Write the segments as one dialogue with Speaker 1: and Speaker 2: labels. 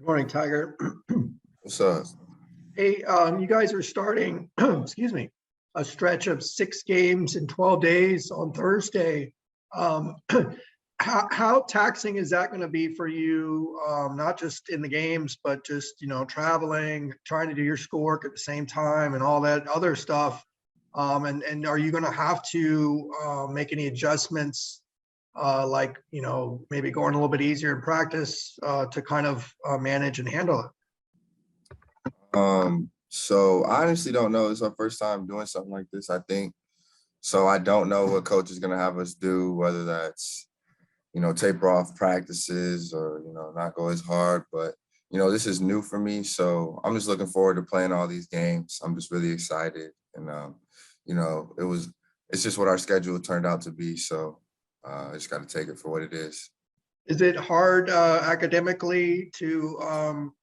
Speaker 1: Good morning, Tiger.
Speaker 2: What's up?
Speaker 1: Hey, you guys are starting, excuse me, a stretch of 6 games in 12 days on Thursday. Um, how taxing is that going to be for you? Not just in the games, but just, traveling, trying to do your schoolwork at the same time and all that other stuff. And are you going to have to make any adjustments, like, maybe going a little bit easier in practice to kind of manage and handle it?
Speaker 2: So I honestly don't know. It's our first time doing something like this, I think. So I don't know what coach is gonna have us do, whether that's, taper off practices or, not go as hard. But, this is new for me. So I'm just looking forward to playing all these games. I'm just really excited. And it's just what our schedule turned out to be. So I just gotta take it for what it is.
Speaker 1: Is it hard academically to,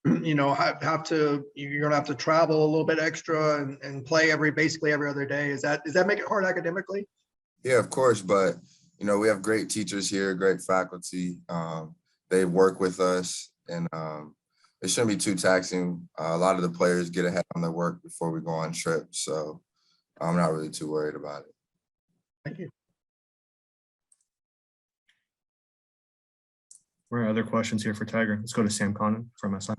Speaker 1: you're gonna have to travel a little bit extra and play basically every other day? Does that make it hard academically?
Speaker 2: Yeah, of course. But, we have great teachers here, great faculty. They work with us and it shouldn't be too taxing. A lot of the players get ahead on their work before we go on trips. So I'm not really too worried about it.
Speaker 1: Thank you.
Speaker 3: All right, other questions here for Tiger? Let's go to Sam Connon from SI.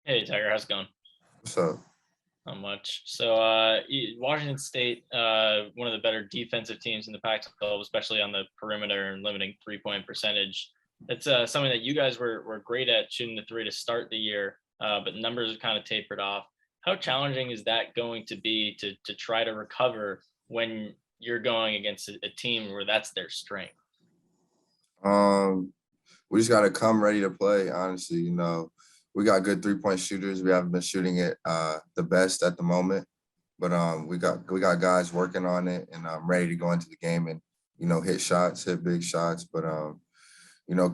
Speaker 4: Hey, Tiger, how's it going?
Speaker 2: What's up?
Speaker 4: Not much. So Washington State, one of the better defensive teams in the Pac-12, especially on the perimeter and limiting three-point percentage. That's something that you guys were great at, shooting the three to start the year, but numbers have kind of tapered off. How challenging is that going to be to try to recover when you're going against a team where that's their strength?
Speaker 2: We just got to come ready to play. Honestly, we got good 3-point shooters. We haven't been shooting it the best at the moment, but we got guys working on it, and I'm ready to go into the game and hit big shots. But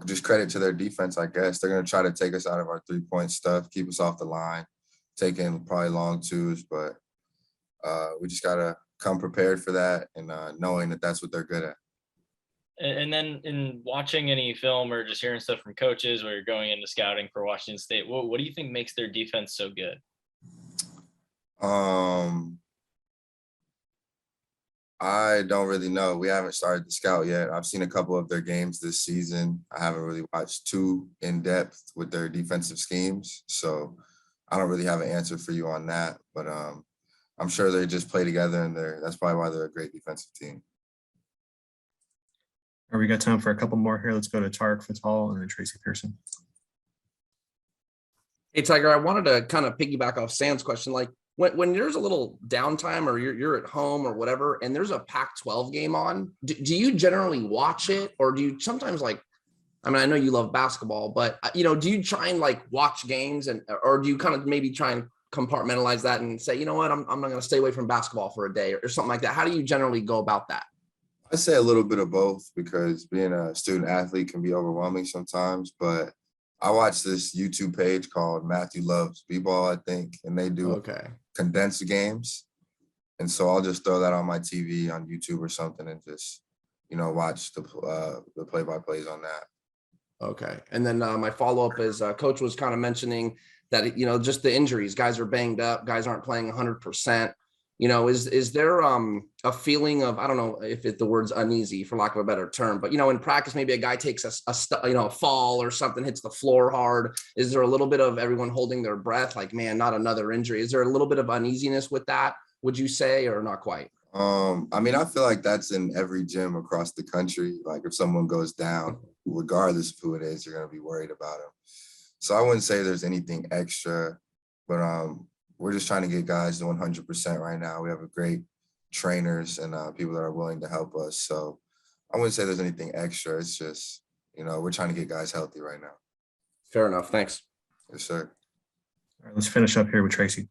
Speaker 2: just credit to their defense. I guess they're gonna try to take us out of our 3-point stuff, keep us off the line, taking probably long twos, but we just gotta come prepared for that and knowing that that's what they're good at.
Speaker 4: And then in watching any film or just hearing stuff from coaches where you're going into scouting for Washington State, what do you think makes their defense so good?
Speaker 2: I don't really know. We haven't started to scout yet. I've seen a couple of their games this season. I haven't really watched too in depth with their defensive schemes. So I don't really have an answer for you on that, but I'm sure they just play together and that's probably why they're a great defensive team.
Speaker 3: All right, we got time for a couple more here. Let's go to Tarek Fatal and then Tracy Pearson.
Speaker 5: Hey, Tiger, I wanted to kind of piggyback off Sam's question. Like when there's a little downtime or you're at home or whatever, and there's a Pac-12 game on, do you generally watch it? Or do you sometimes I know you love basketball, but do you try and watch games or do you kind of maybe try and compartmentalize that and say, you know what, I'm not going to stay away from basketball for a day or something like that? How do you generally go about that?
Speaker 2: I say a little bit of both because being a student athlete can be overwhelming sometimes, but I watch this YouTube page called Matthew Loves B-Ball, I think, and they do condensed games. And so I'll just throw that on my TV on YouTube or something and just, watch the play-by-plays on that. Okay.
Speaker 5: And then my follow-up is Coach was kind of mentioning that, just the injuries, guys are banged up, guys aren't playing 100%. Is there a feeling of, I don't know if the word's uneasy for lack of a better term, but, in practice, maybe a guy takes a fall or something, hits the floor hard. Is there a little bit of everyone holding their breath? Like, man, not another injury. Is there a little bit of uneasiness with that? Would you say, or not quite?
Speaker 2: I feel like that's in every gym across the country. Like if someone goes down, regardless of who it is, you're going to be worried about them. So I wouldn't say there's anything extra, but we're just trying to get guys to 100% right now. We have a great trainers and people that are willing to help us. So I wouldn't say there's anything extra. It's just, we're trying to get guys healthy right now.
Speaker 5: Fair enough. Thanks.
Speaker 2: Yes, sir.
Speaker 3: All right, let's finish up here with Tracy.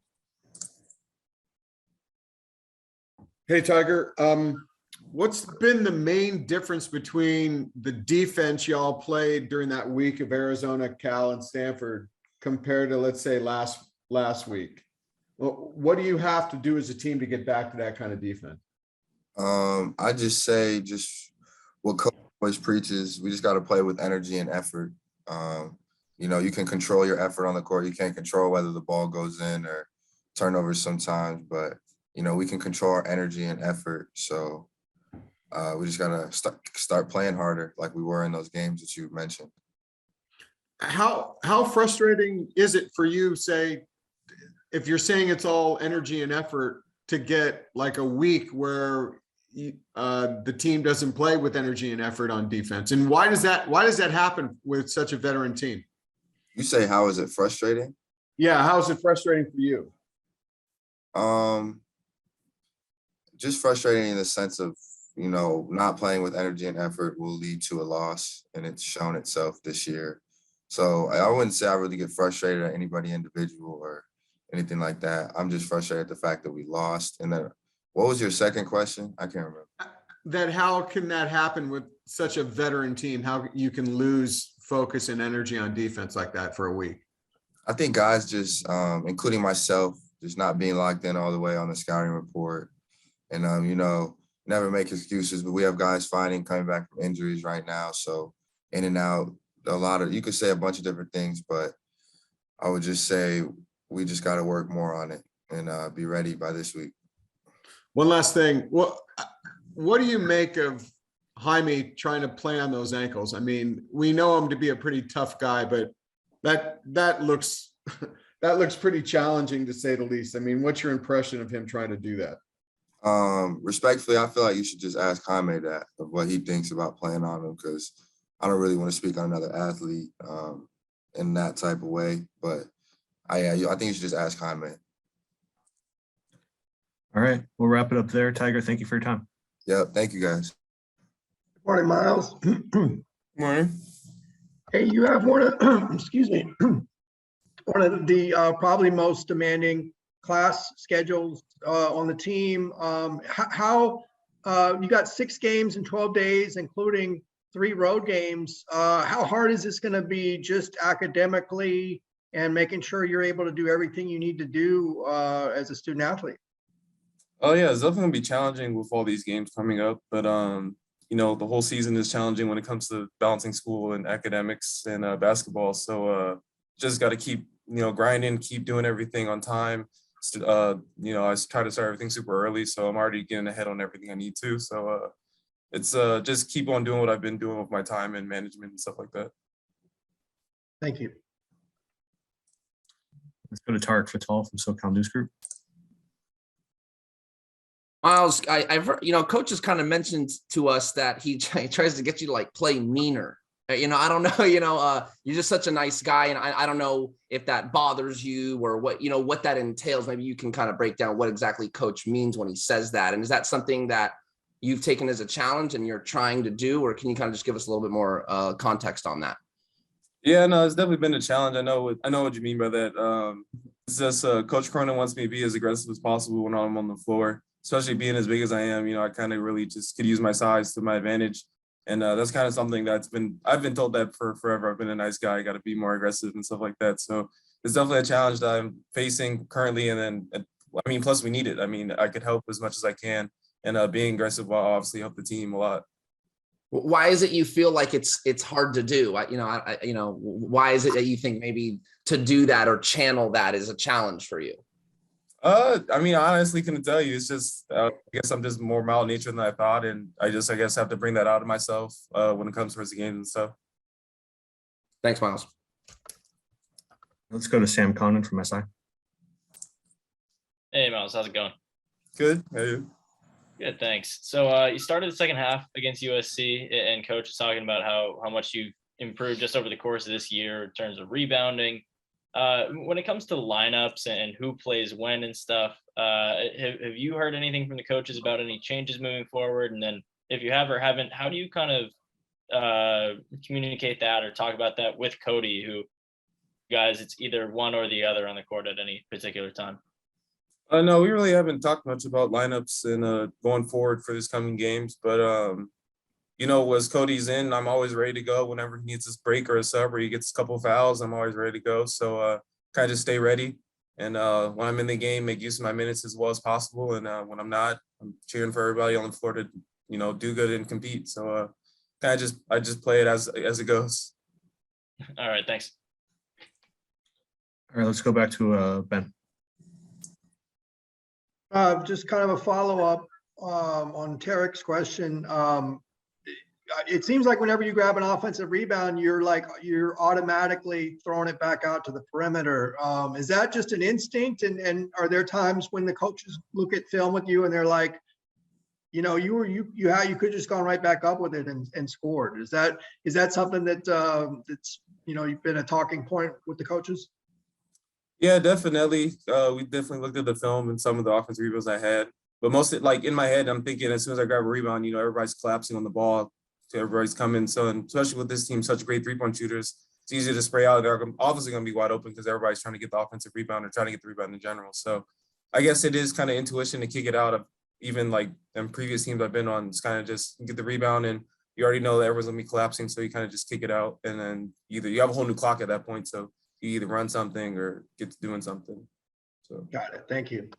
Speaker 6: Hey, Tiger. What's been the main difference between the defense y'all played during that week of Arizona, Cal, and Stanford compared to, let's say, last week? What do you have to do as a team to get back to that kind of defense?
Speaker 2: I just say what coach always preaches. We just got to play with energy and effort. you know, you can control your effort on the court. You can't control whether the ball goes in or turnovers sometimes, but, you know, we can control our energy and effort. So we just got to start playing harder like we were in those games that you mentioned.
Speaker 6: How frustrating is it for you, say, if you're saying it's all energy and effort, to get like a week where the team doesn't play with energy and effort on defense? And why does that happen with such a veteran team?
Speaker 2: You say, how is it frustrating?
Speaker 6: Yeah, how is it frustrating for you?
Speaker 2: Just frustrating in the sense of, you know, not playing with energy and effort will lead to a loss, and it's shown itself this year. So I wouldn't say I really get frustrated at anybody individual or anything like that. I'm just frustrated at the fact that we lost. And then what was your second question? I can't remember.
Speaker 6: That how can that happen with such a veteran team? How you can lose focus and energy on defense like that for a week?
Speaker 2: I think guys just, including myself, just not being locked in all the way on the scouting report. And, you know, never make excuses, but we have guys fighting, coming back from injuries right now. So in and out, you could say a bunch of different things, but I would just say we just got to work more on it and be ready by this week.
Speaker 6: One last thing. What do you make of Jaime trying to play on those ankles? I mean, we know him to be a pretty tough guy, but that looks pretty challenging, to say the least. I mean, what's your impression of him trying to do that?
Speaker 2: Respectfully, I feel like you should just ask Jaime that, of what he thinks about playing on him, because I don't really want to speak on another athlete in that type of way. But I think you should just ask Jaime.
Speaker 3: All right, we'll wrap it up there. Tyger, thank you for your time.
Speaker 2: Yep, thank you guys.
Speaker 1: Good morning, Myles.
Speaker 3: Morning.
Speaker 1: Hey, you have one of, excuse me, one of the probably most demanding class schedules on the team. How you got 6 games in 12 days, including 3 road games. How hard is this going to be, just academically and making sure you're able to do everything you need to do as a student athlete?
Speaker 7: Oh yeah, it's definitely gonna be challenging with all these games coming up, but you know, the whole season is challenging when it comes to balancing school and academics and basketball. So just got to keep, you know, grinding, keep doing everything on time. You know, I try to start everything super early, so I'm already getting ahead on everything I need to. So it's just keep on doing what I've been doing with my time and management and stuff like that.
Speaker 1: Thank you.
Speaker 3: Let's go to Tarek Fatal from SoCal News Group.
Speaker 5: Myles, I've heard, you know, coach has kind of mentioned to us that he tries to get you to like play meaner. You know, I don't know, you know, you're just such a nice guy. And I don't know if that bothers you or what, you know, what that entails. Maybe you can kind of break down what exactly coach means when he says that. And is that something that you've taken as a challenge and you're trying to do, or can you kind of just give us a little bit more context on that?
Speaker 7: Yeah, no, it's definitely been a challenge. I know what you mean by that. It's just Coach Cronin wants me to be as aggressive as possible when I'm on the floor, especially being as big as I am. You know, I kind of really just could use my size to my advantage. And that's kind of something I've been told that for forever. I've been a nice guy. I got to be more aggressive and stuff like that. So it's definitely a challenge that I'm facing currently. And then, I mean, plus we need it. I mean, I could help as much as I can. And being aggressive will obviously help the team a lot.
Speaker 5: Why is it you feel like it's hard to do? You know, why is it that you think maybe to do that or channel that is a challenge for you?
Speaker 7: I mean, I honestly couldn't tell you. It's just, I guess I'm just more mild-natured than I thought. And I guess, have to bring that out of myself when it comes towards the games and stuff.
Speaker 5: Thanks, Myles.
Speaker 3: Let's go to Sam Connon from SI.
Speaker 4: Hey, Myles, how's it going?
Speaker 7: Good. How are you?
Speaker 4: Good, thanks. So you started the second half against USC, and coach is talking about how much you've improved just over the course of this year in terms of rebounding. When it comes to lineups and who plays when and stuff, have you heard anything from the coaches about any changes moving forward? And then if you have or haven't, how do you kind of communicate that or talk about that with Cody, who guys, it's either one or the other on the court at any particular time?
Speaker 7: No, we really haven't talked much about lineups and going forward for this coming games. But, you know, as Cody's in, I'm always ready to go whenever he needs his break or a sub or he gets a couple fouls. I'm always ready to go. So kind of just stay ready. And when I'm in the game, make use of my minutes as well as possible. And when I'm not, I'm cheering for everybody on the floor to, you know, do good and compete. So I just play it as it goes.
Speaker 4: All right, thanks.
Speaker 3: All right, let's go back to Ben.
Speaker 1: Just kind of a follow-up on Tarek's question. It seems like whenever you grab an offensive rebound, you're automatically throwing it back out to the perimeter. Is that just an instinct? And are there times when the coaches look at film with you and they're like, you know, you could just gone right back up with it and scored? Is that something that's you know, you've been a talking point with the coaches?
Speaker 7: Yeah, definitely. We definitely looked at the film and some of the offensive rebounds I had. But mostly, like in my head, I'm thinking as soon as I grab a rebound, you know, everybody's collapsing on the ball. So everybody's coming. So, and especially with this team, such great three-point shooters, it's easy to spray out. They're obviously going to be wide open because everybody's trying to get the offensive rebound or trying to get the rebound in general. So I guess it is kind of intuition to kick it out of even like in previous teams I've been on. It's kind of just get the rebound and you already know that everyone's going to be collapsing. So you kind of just kick it out. And then either you have a whole new clock at that point. So you either run something or get to doing something. So
Speaker 1: Got it. Thank you.